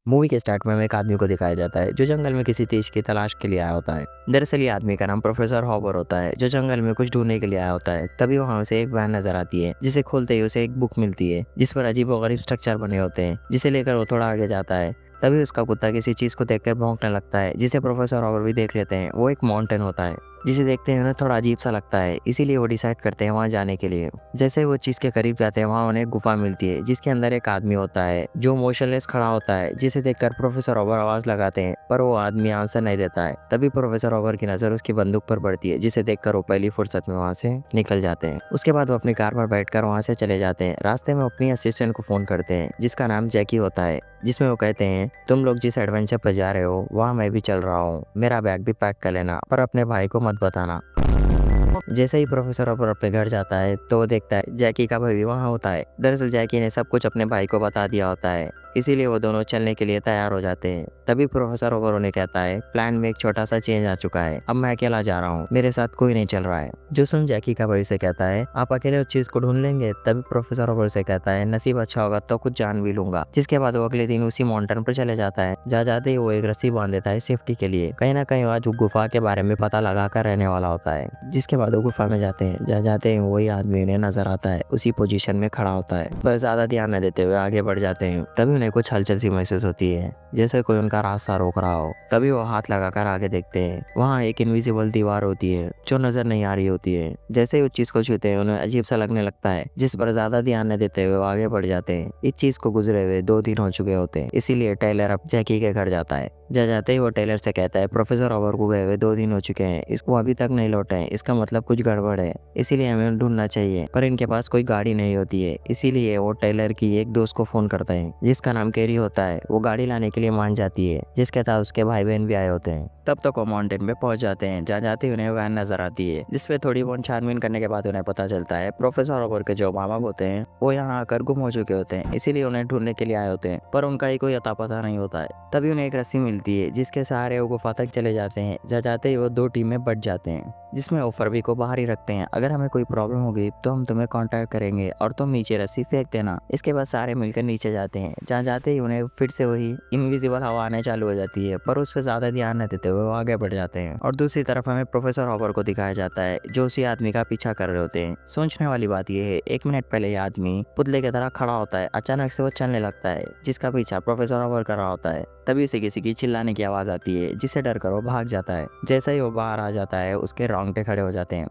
Movie के start में हमें एक आदमी को दिखाया जाता है जो जंगल में किसी चीज की तलाश के लिए आया होता है। दरअसल ये आदमी का नाम प्रोफेसर हॉबर होता है जो जंगल में कुछ ढूंढने के लिए आया होता है। तभी वहां उसे एक वैन नजर आती है जिसे खोलते ही उसे एक बुक मिलती है जिस पर अजीबोगरीब स्ट्रक्चर बने होते हैं, जिसे लेकर वो थोड़ा आगे जाता है। तभी उसका कुत्ता किसी चीज को देखकर भौंकने लगता है जिसे प्रोफेसर हॉबर भी देख लेते हैं। वो एक माउंटेन होता है जिसे देखते हैं उन्हें थोड़ा अजीब सा लगता है, इसीलिए वो डिसाइड करते हैं वहां जाने के लिए। जैसे वो चीज के करीब जाते हैं वहां उन्हें एक गुफा मिलती है जिसके अंदर एक आदमी होता है जो मोशनलेस खड़ा होता है, जिसे देखकर प्रोफेसर ओवर आवाज लगाते हैं पर वो आदमी आंसर नहीं देता है। तभी प्रोफेसर ओवर की नजर उसकी बंदूक पर पड़ती है जिसे देखकर वो पहली फुर्सत में वहां से निकल जाते हैं। उसके बाद वो अपनी कार पर बैठकर वहां से चले जाते हैं। रास्ते में अपनी असिस्टेंट को फोन करते हैं जिसका नाम जैकी होता है, जिसमें वो कहते हैं तुम लोग जिस एडवेंचर पर जा रहे हो वहाँ मैं भी चल रहा हूँ, मेरा बैग भी पैक कर लेना पर अपने भाई को मत बताना। जैसे ही प्रोफेसर ओबर अपने घर जाता है तो वो देखता है जैकी का भाई भी वहाँ होता है। दरअसल जैकी ने सब कुछ अपने भाई को बता दिया होता है, इसीलिए वो दोनों चलने के लिए तैयार हो जाते हैं। तभी प्रोफेसर ओबर उन्हें कहता है प्लान में एक छोटा सा चेंज आ चुका है, अब मैं अकेला जा रहा हूँ, मेरे साथ कोई नहीं चल रहा है। जो सुन जैकी का भाई से कहता है आप अकेले उस चीज को ढूंढ लेंगे। तभी प्रोफेसर ओबर से कहता है नसीब अच्छा होगा तो कुछ जान भी लूंगा। जिसके बाद वो अगले दिन उसी माउंटेन पर चले जाता है। जा जाते ही वो एक रस्सी बांध देता है सेफ्टी के लिए। कहीं ना कहीं आज वो गुफा के बारे में पता लगा कर रहने वाला होता है। जिसके बाद वो गुफा में जाते हैं। जा जाते ही वही आदमी उन्हें नजर आता है, उसी पोजीशन में खड़ा होता है। बस ज्यादा ध्यान न देते हुए आगे बढ़ जाते हैं। तभी उन्हें कुछ हलचल सी महसूस होती है जैसे कोई उनका रास्ता रोक रहा हो। तभी वो हाथ लगाकर आगे देखते हैं। वहाँ एक इनविजिबल दीवार होती है जो नजर नहीं आ रही होती है। जैसे ही उस चीज को छूते हैं उन्हें अजीब सा लगने लगता है, जिस पर ज्यादा ध्यान न देते हुए वो आगे बढ़ जाते हैं। इस चीज को गुजरे हुए 2 दिन हो चुके होते हैं, इसीलिए टेलर अब जैकी के घर जाता है। जा जाते ही वो टेलर से कहता है प्रोफेसर ओवर को गए हुए 2 दिन हो चुके हैं, इसको अभी तक नहीं लौटे हैं, इसका मतलब कुछ गड़बड़ है, इसीलिए हमें ढूंढना चाहिए। पर इनके पास कोई गाड़ी नहीं होती है, इसीलिए वो टेलर की एक दोस्त को फोन करता है जिसका नाम कैरी होता है। वो गाड़ी लाने के लिए मान जाती है, जिसके साथ उसके भाई बहन भी आए होते हैं। तब तक वो माउंटेन पे पहुंच जाते हैं। जा जाते ही उन्हें वैन नजर आती है जिसपे थोड़ी बहुत छानबीन करने के बाद उन्हें पता चलता है प्रोफेसर ओवर के जो मामा होते हैं वो यहाँ आकर गुम हो चुके होते हैं, इसीलिए उन्हें ढूंढने के लिए आए होते हैं पर उनका ही कोई अता पता नहीं होता है। तभी उन्हें एक रस्सी मिलती है जिसके सहारे वो गुफा तक चले जाते हैं। जा जाते ही वो 2 टीम में बट जाते हैं जिसमें वो फरबी को बाहर ही रखते हैं। अगर हमें कोई प्रॉब्लम होगी तो हम तुम्हें कांटेक्ट करेंगे और तुम नीचे रस्सी फेंक देना। इसके बाद सारे मिलकर नीचे जाते हैं। जहाँ जाते ही उन्हें फिर से वही इनविजिबल हवा आने चालू हो जाती है पर उस पर ज्यादा ध्यान न देते हुए वो आगे बढ़ जाते हैं। और दूसरी तरफ हमें प्रोफेसर हॉबर को दिखाया जाता है जो उसी आदमी का पीछा कर रहे होते हैं। सोचने वाली बात यह है 1 मिनट पहले यह आदमी पुतले की तरह खड़ा होता है, अचानक से वो चलने लगता है जिसका पीछा प्रोफेसर हॉबर कर रहा होता है। तभी उसे किसी की चिल्लाने की आवाज आती है जिससे डर कर वो भाग जाता है। जैसे ही वो बाहर आ जाता है उसके रोंगटे खड़े हो जाते हैं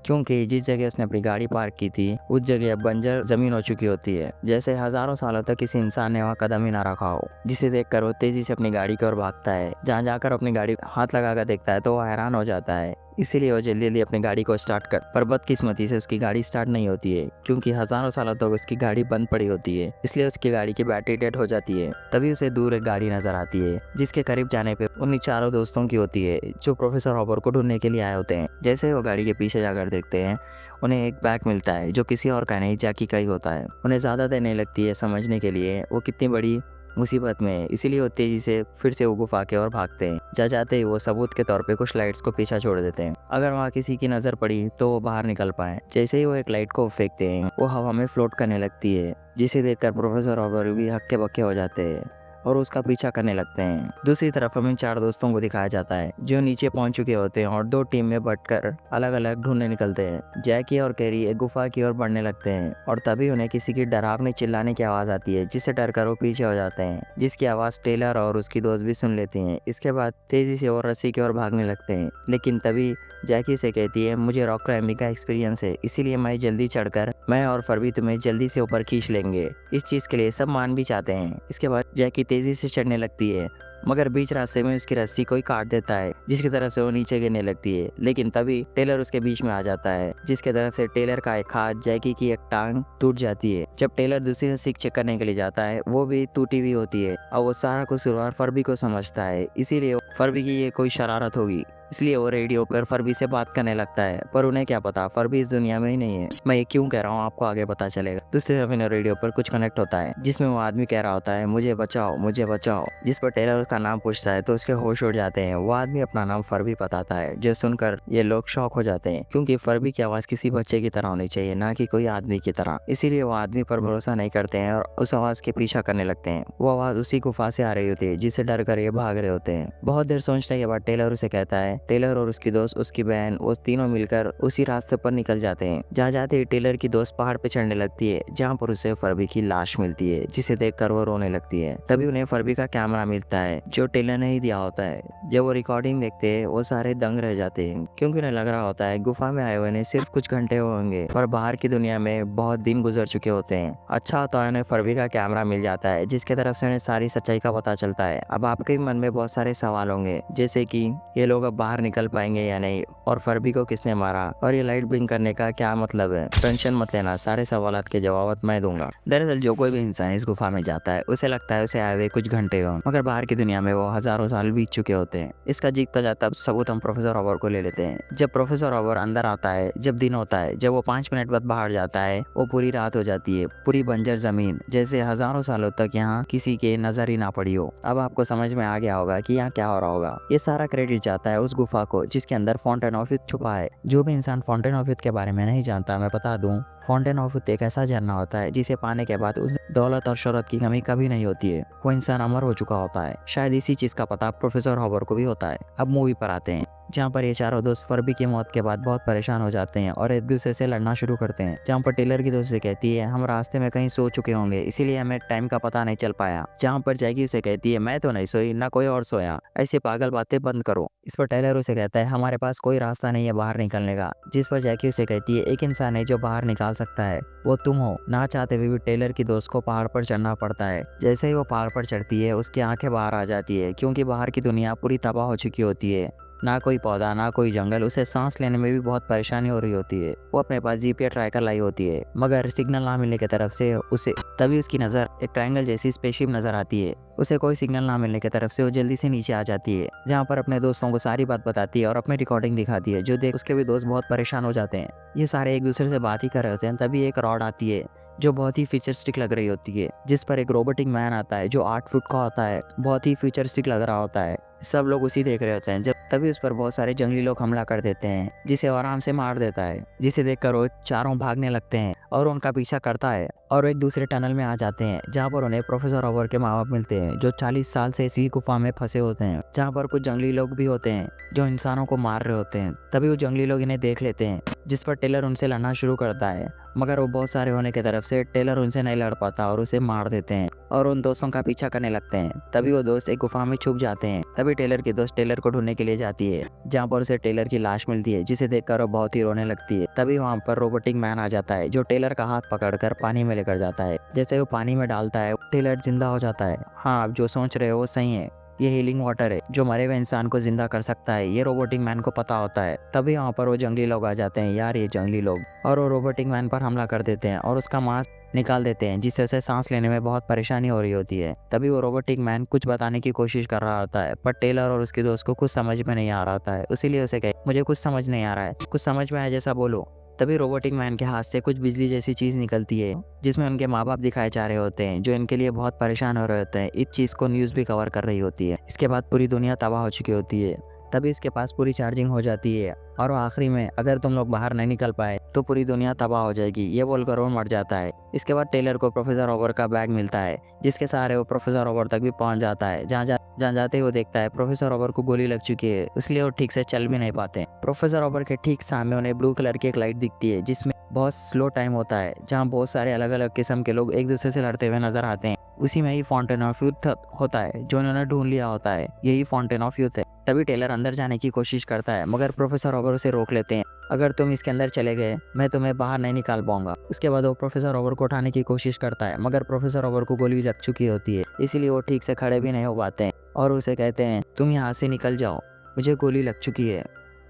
क्योंकि जिस जगह उसने अपनी गाड़ी पार्क की थी उस जगह अब बंजर जमीन हो चुकी होती है, जैसे हजारों सालों तक किसी इंसान ने वहाँ कदम ही ना रखा हो। जिसे देखकर वो तेजी से अपनी गाड़ी की ओर भागता है। जहाँ जाकर अपनी गाड़ी हाथ लगाकर देखता है तो वो हैरान हो जाता है, इसीलिए वो जल्दी जल्दी अपनी गाड़ी को स्टार्ट कर पर बदकिस्मती से उसकी गाड़ी स्टार्ट नहीं होती है क्योंकि हजारों सालों तक उसकी गाड़ी बंद पड़ी होती है, इसलिए उसकी गाड़ी की बैटरी डेड हो जाती है। तभी उसे दूर एक गाड़ी नजर आती है जिसके करीब जाने पे उन्हीं चारों दोस्तों की होती है जो प्रोफेसर हॉबर को ढूंढने के लिए आए होते हैं। जैसे ही वो गाड़ी के पीछे जाकर देखते हैं उन्हें एक बैग मिलता है जो किसी और का नहीं जैकी का ही होता है। उन्हें ज्यादा देर नहीं लगती है समझने के लिए वो कितनी बड़ी मुसीबत में है, इसीलिए वो तेजी से फिर से वो गुफा के ओर भागते हैं। जा जाते ही वो सबूत के तौर पे कुछ लाइट्स को पीछा छोड़ देते हैं, अगर वहाँ किसी की नजर पड़ी तो वो बाहर निकल पाए। जैसे ही वो एक लाइट को फेंकते हैं वो हवा में फ्लोट करने लगती है, जिसे देखकर प्रोफेसर हॉबर भी हक्के बक्के हो जाते हैं और उसका पीछा करने लगते हैं। दूसरी तरफ हमें 4 दोस्तों को दिखाया जाता है जो नीचे पहुंच चुके होते हैं और 2 टीम में बंटकर अलग अलग ढूंढने निकलते हैं। जैकी और कैरी एक गुफा की ओर बढ़ने लगते हैं और तभी उन्हें किसी की डरावनी चिल्लाने की आवाज आती है जिससे डरकर वो पीछे हो जाते हैं, जिसकी आवाज टेलर और उसकी दोस्त भी सुन लेती हैं। इसके बाद तेजी से वो रस्सी की ओर भागने लगते हैं, लेकिन तभी जैकी से कहती है मुझे रॉक क्लाइंबिंग का एक्सपीरियंस है, इसीलिए मैं जल्दी चढ़कर मैं और फरबी तुम्हें जल्दी से ऊपर खींच लेंगे। इस चीज के लिए सब मान भी चाहते हैं। इसके बाद जैकी तेजी से चढ़ने लगती है मगर बीच रास्ते में उसकी रस्सी कोई काट देता है जिसकी तरफ से वो नीचे गिरने लगती है, लेकिन तभी टेलर उसके बीच में आ जाता है जिसके तरफ से टेलर का एक हाथ जैकी की एक टांग टूट जाती है। जब टेलर दूसरी रस्सी चेक करने के लिए जाता है वो भी टूटी हुई होती है और वो सारा कसूर फरबी को समझता है, इसीलिए फरबी की ये कोई शरारत होगी इसलिए वो रेडियो पर फरबी से बात करने लगता है, पर उन्हें क्या पता फरबी इस दुनिया में ही नहीं है। मैं ये क्यों कह रहा हूँ आपको आगे पता चलेगा। दूसरी तरफ इन्हें रेडियो पर कुछ कनेक्ट होता है जिसमें वो आदमी कह रहा होता है मुझे बचाओ मुझे बचाओ, जिस पर टेलर उसका नाम पूछता है तो उसके होश उड़ जाते हैं। वो आदमी अपना नाम फरबी बताता है, जो सुनकर ये लोग शॉक हो जाते हैं क्योंकि फरबी की आवाज़ किसी बच्चे की तरह होनी चाहिए, ना कि कोई आदमी की तरह। इसीलिए वो आदमी पर भरोसा नहीं करते हैं और उस आवाज़ के पीछा करने लगते हैं। वो आवाज़ उसी गुफा से आ रही होती है जिससे डर कर ये भाग रहे होते हैं। बहुत देर सोचने के बाद टेलर उसे कहता है, टेलर और उसकी दोस्त उसकी बहन वो तीनों मिलकर उसी रास्ते पर निकल जाते हैं। जहाँ जाते ही टेलर की दोस्त पहाड़ पे चढ़ने लगती है जहाँ पर उसे फरबी की लाश मिलती है, जिसे देखकर वो रोने लगती है। तभी उन्हें फरबी का कैमरा मिलता है जो टेलर ने ही दिया होता है। जब वो रिकॉर्डिंग देखते हैं वो सारे दंग रह जाते हैं क्योंकि उन्हें लग रहा होता है गुफा में आए हुए ने सिर्फ कुछ घंटे होंगे पर बाहर की दुनिया में बहुत दिन गुजर चुके होते हैं। अच्छा होता है उन्हें फरबी का कैमरा मिल जाता है जिसके तरफ से उन्हें सारी सच्चाई का पता चलता है। अब आपके मन में बहुत सारे सवाल होंगे जैसे कि ये लोग अब बाहर निकल पाएंगे या नहीं, और फरबी को किसने मारा, और ये लाइट ब्लिंक करने का क्या मतलब है। टेंशन मत लेना, सारे सवालात के जवाब मैं दूंगा। दरअसल जो कोई भी इंसान इस गुफा में जाता है उसे लगता है उसे आए हुए कुछ घंटे हो, मगर बाहर की दुनिया में वो हजारों साल बीत चुके होते हैं। इसका जीतता जाता सबूत हम प्रोफेसर रॉबर को ले लेते हैं। जब प्रोफेसर रॉबर अंदर आता है, जब दिन होता है, जब वो 5 मिनट बाद बाहर जाता है, वो पूरी रात हो जाती है। पूरी बंजर जमीन, जैसे हजारों सालों तक यहाँ किसी के नजर ही ना पड़ी हो। अब आपको समझ में आ गया होगा कि यहाँ क्या हो रहा होगा। ये सारा क्रेडिट जाता है उस गुफा को जिसके अंदर फाउंटेन ऑफ यूथ छुपा है। जो भी इंसान फाउंटेन ऑफ यूथ के बारे में नहीं जानता, मैं बता दूं, फाउंटेन ऑफ यूथ एक ऐसा झरना होता है जिसे पाने के बाद उस दौलत और शोहरत की कमी कभी नहीं होती है। वो इंसान अमर हो चुका होता है। शायद इसी चीज का पता प्रोफेसर हॉबर को भी होता है। अब मूवी पर आते हैं जहाँ पर ये चारों दोस्त फरबी की मौत के बाद बहुत परेशान हो जाते हैं और एक दूसरे से लड़ना शुरू करते हैं। जहाँ पर टेलर की दोस्त से कहती है हम रास्ते में कहीं सो चुके होंगे इसीलिए हमें टाइम का पता नहीं चल पाया। जहाँ पर जैकी उसे कहती है मैं तो नहीं सोई, ना कोई और सोया, ऐसी पागल बातें बंद करो। इस पर टेलर उसे कहता है हमारे पास कोई रास्ता नहीं है बाहर निकलने का। जिस पर जैकी उसे कहती है एक इंसान है जो बाहर निकाल सकता है, वो तुम हो। ना चाहते हुए भी टेलर की दोस्त को पहाड़ पर चढ़ना पड़ता है। जैसे ही वो पहाड़ पर चढ़ती है उसकी आंखें बाहर आ जाती है क्योंकि बाहर की दुनिया पूरी तबाह हो चुकी होती है। ना कोई पौधा ना कोई जंगल, उसे सांस लेने में भी बहुत परेशानी हो रही होती है। वो अपने पास जीपीएस ट्रैकर लाई होती है मगर सिग्नल ना मिलने की तरफ से उसे तभी उसकी नज़र एक ट्रायंगल जैसी स्पेसशिप नजर आती है। उसे कोई सिग्नल ना मिलने की तरफ से वो जल्दी से नीचे आ जाती है जहाँ पर अपने दोस्तों को सारी बात बताती है और अपनी रिकॉर्डिंग दिखाती है, जो देख उसके भी दोस्त बहुत परेशान हो जाते हैं। ये सारे एक दूसरे से बात ही कर रहे होते हैं तभी एक रॉड आती है जो बहुत ही फ्यूचरिस्टिक लग रही होती है, जिस पर एक रोबोटिक मैन आता है जो 8 फुट का होता है। बहुत ही फ्यूचरिस्टिक लग रहा होता है। सब लोग उसी देख रहे होते हैं जब तभी उस पर बहुत सारे जंगली लोग हमला कर देते हैं जिसे वो आराम से मार देता है, जिसे देखकर वो चारों भागने लगते हैं और उनका पीछा करता है और एक दूसरे टनल में आ जाते हैं जहाँ पर उन्हें प्रोफेसर रॉबर के माँ बाप मिलते हैं जो 40 साल से इसी गुफा में फंसे होते हैं। जहाँ पर कुछ जंगली लोग भी होते हैं जो इंसानों को मार रहे होते हैं। तभी वो जंगली लोग इन्हें देख लेते हैं जिस पर टेलर उनसे लड़ना शुरू करता है, मगर वो बहुत सारे होने की तरफ से टेलर उनसे नहीं लड़ पाता और उसे मार देते हैं और उन दोस्तों का पीछा करने लगते हैं। तभी वो दोस्त एक गुफा में छुप जाते हैं। तभी टेलर की दोस्त टेलर को ढूंढने के लिए जाती है जहाँ पर उसे टेलर की लाश मिलती है, जिसे देखकर वो बहुत ही रोने लगती है। तभी वहाँ पर रोबोटिक मैन आ जाता है जो टेलर का हाथ पकड़कर पानी में लेकर जाता है। जैसे वो पानी में डालता है टेलर जिंदा हो जाता है। हाँ, आप जो सोच रहे हो वो सही है, ये हीलिंग वाटर है जो मरे हुए इंसान को जिंदा कर सकता है। ये रोबोटिक मैन को पता होता है। तभी वहाँ पर वो जंगली लोग आ जाते हैं, यार ये जंगली लोग, और वो रोबोटिक मैन पर हमला कर देते हैं और उसका मांस निकाल देते हैं जिससे उसे सांस लेने में बहुत परेशानी हो रही होती है। तभी वो रोबोटिक मैन कुछ बताने की कोशिश कर रहा होता है पर टेलर और उसके दोस्त को कुछ समझ में नहीं आ रहा होता है। इसीलिए उसे कहे मुझे कुछ समझ नहीं आ रहा है, कुछ समझ में आए जैसा बोलो। तभी रोबोटिक मैन के हाथ से कुछ बिजली जैसी चीज निकलती है जिसमें उनके माँ बाप दिखाए जा रहे होते हैं जो इनके लिए बहुत परेशान हो रहे होते हैं। इस चीज को न्यूज भी कवर कर रही होती है। इसके बाद पूरी दुनिया तबाह हो चुकी होती है। तभी इसके पास पूरी चार्जिंग हो जाती है और वो आखिरी में अगर तुम लोग बाहर नहीं निकल पाए तो पूरी दुनिया तबाह हो जाएगी, ये बोलकर वो मर जाता है। इसके बाद टेलर को प्रोफेसर रॉबर का बैग मिलता है जिसके सहारे वो प्रोफेसर रॉबर तक भी पहुंच जाता है। जहाँ जाते ही वो देखता है प्रोफेसर रॉबर को गोली लग चुकी है, इसलिए वो ठीक से चल भी नहीं पाते। प्रोफेसर रॉबर के ठीक सामने उन्हें ब्लू कलर की एक लाइट दिखती है जिसमें बहुत स्लो टाइम होता है, जहाँ बहुत सारे अलग अलग किस्म के लोग एक दूसरे से लड़ते हुए नजर आते हैं। उसी में ही फाउंटेन ऑफ यूथ होता है जो उन्होंने ढूंढ लिया होता है, यही फाउंटेन ऑफ यूथ है। तभी टेलर अंदर जाने की कोशिश करता है मगर प्रोफेसर रॉबर उसे रोक लेते हैं। अगर तुम इसके अंदर चले गए मैं तुम्हें बाहर नहीं निकाल पाऊंगा। उसके बाद वो प्रोफेसर रॉबर को उठाने की कोशिश करता है मगर प्रोफेसर रॉबर को गोली लग चुकी होती है, इसीलिए वो ठीक से खड़े भी नहीं हो पाते हैं और उसे कहते हैं तुम यहाँ से निकल जाओ, मुझे गोली लग चुकी है।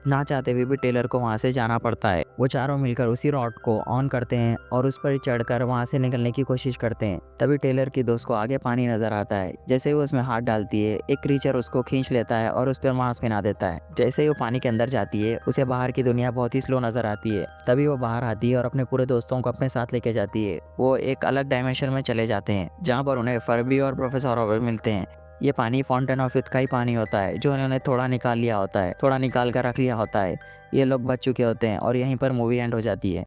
ना चाहते हुए भी टेलर को वहाँ से जाना पड़ता है। वो चारों मिलकर उसी रॉड को ऑन करते हैं और उस पर चढ़कर वहाँ से निकलने की कोशिश करते हैं। तभी टेलर की दोस्त को आगे पानी नजर आता है। जैसे ही वो उसमें हाथ डालती है, एक क्रीचर उसको खींच लेता है और उस पर मांस बना देता है। जैसे ही वो पानी के अंदर जाती है, उसे बाहर की दुनिया बहुत ही स्लो नजर आती है। तभी वो बाहर आती है और अपने पूरे दोस्तों को अपने साथ लेके जाती है। वो एक अलग डायमेंशन में चले जाते हैं, जहाँ पर उन्हें फर्बी और प्रोफेसर रॉबर्ट मिलते हैं। ये पानी फाउंटेन ऑफ यूथ का ही पानी होता है, जो उन्होंने थोड़ा निकाल लिया होता है, थोड़ा निकाल कर रख लिया होता है। ये लोग बच चुके होते हैं और यहीं पर मूवी एंड हो जाती है।